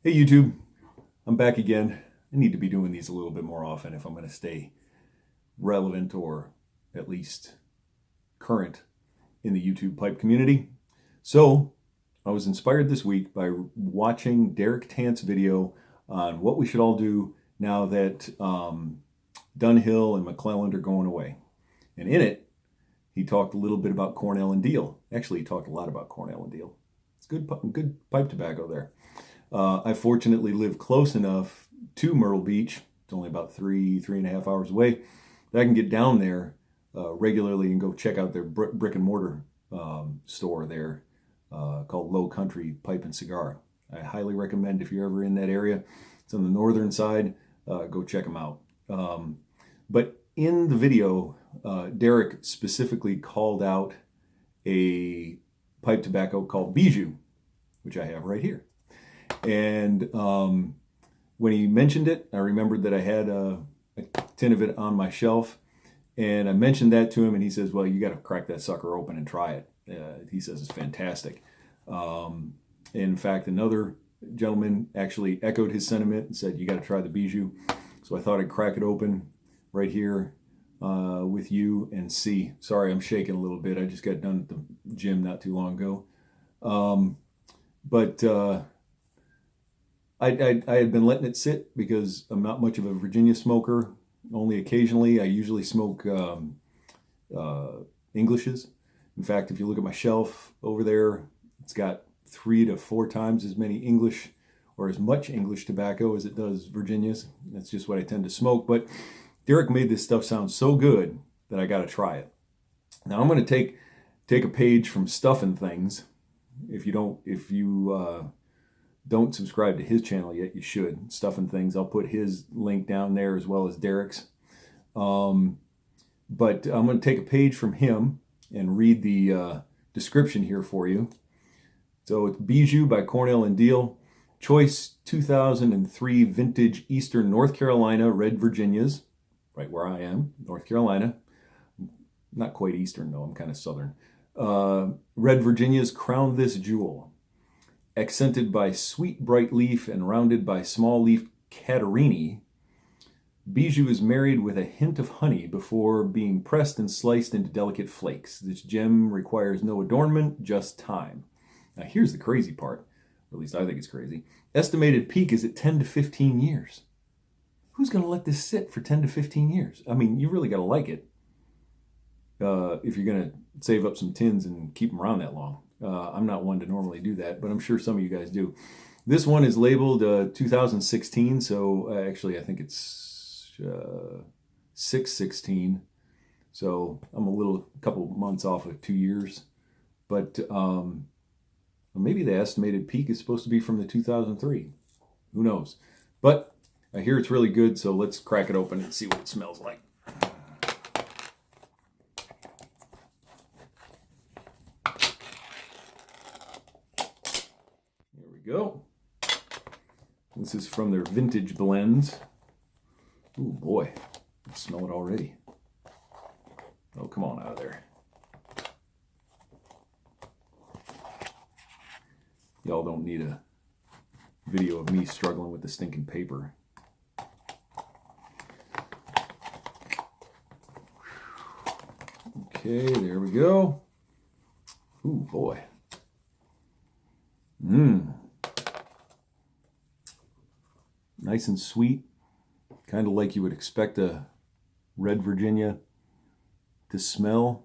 Hey YouTube, I'm back again. I need to be doing these a little bit more often if I'm going to stay relevant or at least current in the YouTube pipe community. So I was inspired this week by watching Derek Tant's video on what we should all do now that Dunhill and McClelland are going away. And in it, he talked a little bit about Cornell and Deal. Actually, he talked a lot about Cornell and Deal. It's good pipe tobacco there. I fortunately live close enough to Myrtle Beach. It's only about three and a half hours away, that I can get down there regularly and go check out their brick and mortar store there called Low Country Pipe and Cigar. I highly recommend if you're ever in that area. It's on the northern side. Go check them out. But in the video, Derek specifically called out a pipe tobacco called Bijou, which I have right here. And when he mentioned it, I remembered that I had a tin of it on my shelf. And I mentioned that to him, and he says, well, you got to crack that sucker open and try it. He says it's fantastic. In fact, another gentleman actually echoed his sentiment and said, you got to try the Bijou. So I thought I'd crack it open right here with you and see. Sorry, I'm shaking a little bit. I just got done at the gym not too long ago. I had been letting it sit because I'm not much of a Virginia smoker. Only occasionally. I usually smoke Englishes. In fact, if you look at my shelf over there, it's got 3 to 4 times as many English or as much English tobacco as it does Virginia's. That's just what I tend to smoke. But Derek made this stuff sound so good that I got to try it. Now I'm going to take a page from Stuffin' Things. If you don't subscribe to his channel yet, you should. Stuffin' Things. I'll put his link down there as well as Derek's. But I'm going to take a page from him and read the description here for you. So it's Bijou by Cornell and Deal. Choice 2003 vintage Eastern North Carolina Red Virginias. Right where I am, North Carolina. Not quite Eastern though, I'm kind of Southern. Red Virginias crown this jewel. Accented by sweet bright leaf and rounded by small leaf Catarini, Bijou is married with a hint of honey before being pressed and sliced into delicate flakes. This gem requires no adornment, just time. Now here's the crazy part, or at least I think it's crazy. Estimated peak is at 10 to 15 years. Who's going to let this sit for 10 to 15 years? I mean, you really got to like it if you're going to save up some tins and keep them around that long. I'm not one to normally do that, but I'm sure some of you guys do. This one is labeled 2016, so actually I think it's 6/16. So I'm a couple months off of 2 years. But maybe the estimated peak is supposed to be from the 2003. Who knows? But I hear it's really good, so let's crack it open and see what it smells like. Go. This is from their vintage blends. Ooh boy, I can smell it already. Oh, come on out of there. Y'all don't need a video of me struggling with the stinking paper. Okay, there we go. Ooh boy. Nice and sweet, kind of like you would expect a Red Virginia to smell.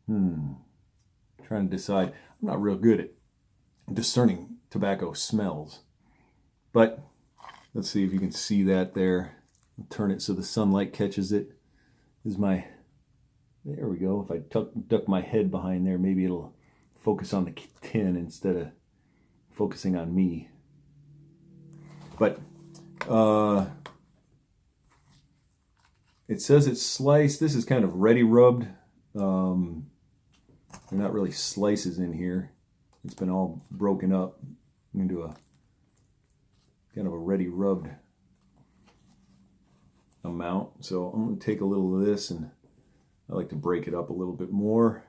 Trying to decide. I'm not real good at discerning tobacco smells, but let's see if you can see that there. I'll turn it so the sunlight catches it. There we go. If I duck my head behind there, maybe it'll focus on the tin instead of focusing on me. But it says it's sliced. This is kind of ready rubbed. They're not really slices in here. It's been all broken up into a kind of a ready rubbed amount. So I'm going to take a little of this, and I like to break it up a little bit more.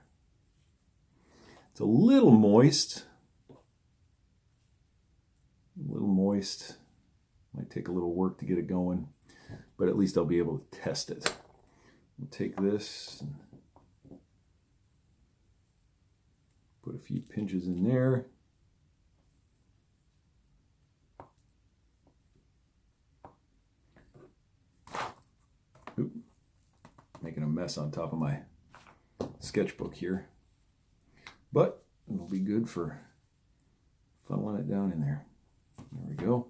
It's a little moist. moist. Might take a little work to get it going, but at least I'll be able to test it. I'll take this, and put a few pinches in there. Oop, making a mess on top of my sketchbook here, but it'll be good for funneling it down in there. There we go.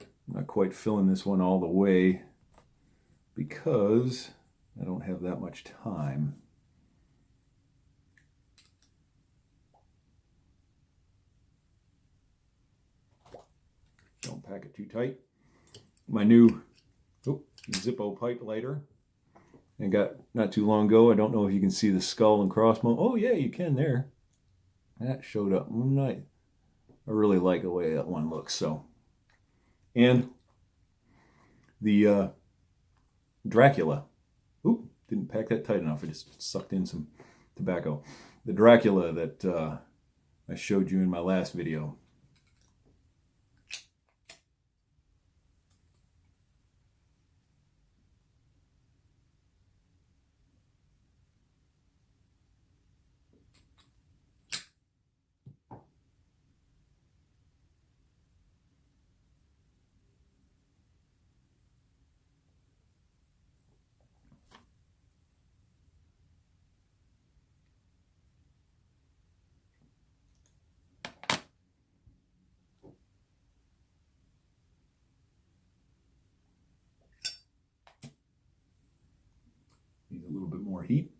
I'm not quite filling this one all the way because I don't have that much time. Don't pack it too tight. My new Zippo pipe lighter I got not too long ago. I don't know if you can see the skull and crossbones. Oh yeah, you can there. That showed up. I really like the way that one looks. So, and the Dracula. Oop, didn't pack that tight enough. I just sucked in some tobacco. The Dracula that I showed you in my last video. Needs a little bit more heat.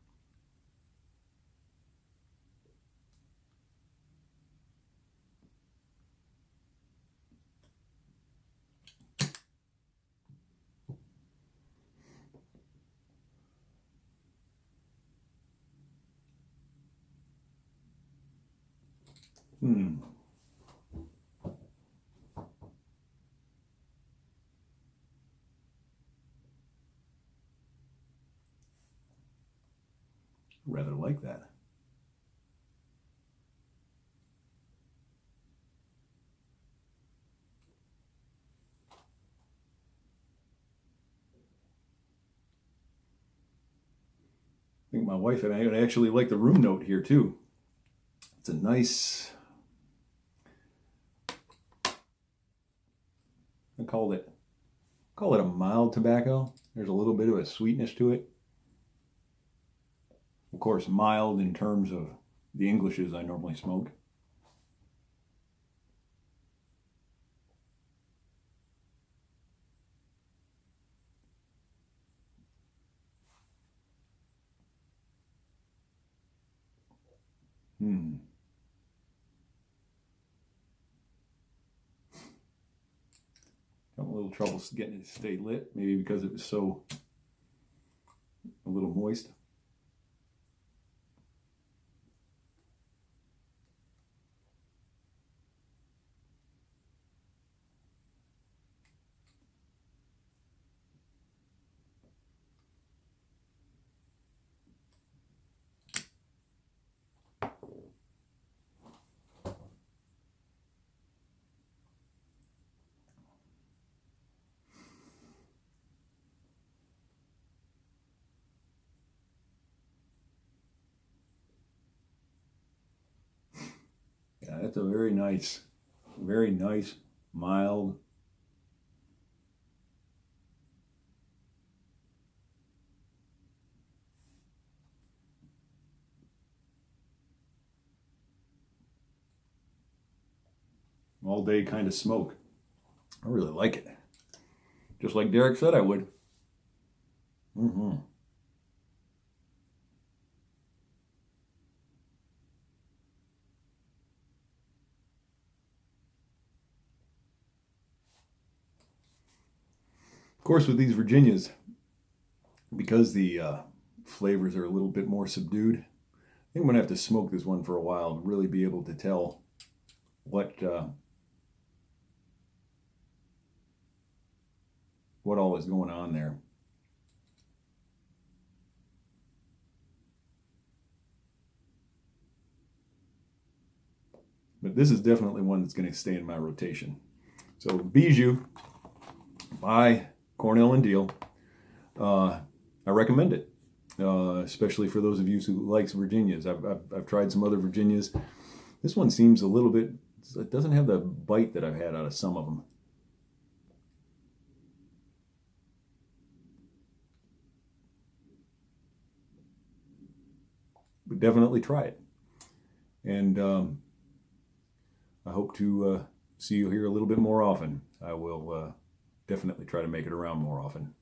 Rather like that. I think my wife and I actually like the room note here too. It's a nice, I call it a mild tobacco. There's a little bit of a sweetness to it. Of course, mild in terms of the Englishes I normally smoke. Got a little trouble getting it to stay lit, maybe because it was so a little moist. Yeah, that's a very nice, mild. All day kind of smoke. I really like it. Just like Derek said I would. Of course, with these Virginias, because the flavors are a little bit more subdued, I think I'm going to have to smoke this one for a while to really be able to tell what all is going on there. but this is definitely one that's going to stay in my rotation. So Bijou by Cornell and Deal. I recommend it, especially for those of you who likes Virginias. I've tried some other Virginias. This one seems a little bit, it doesn't have the bite that I've had out of some of them. But definitely try it. And I hope to see you here a little bit more often. I will definitely try to make it around more often.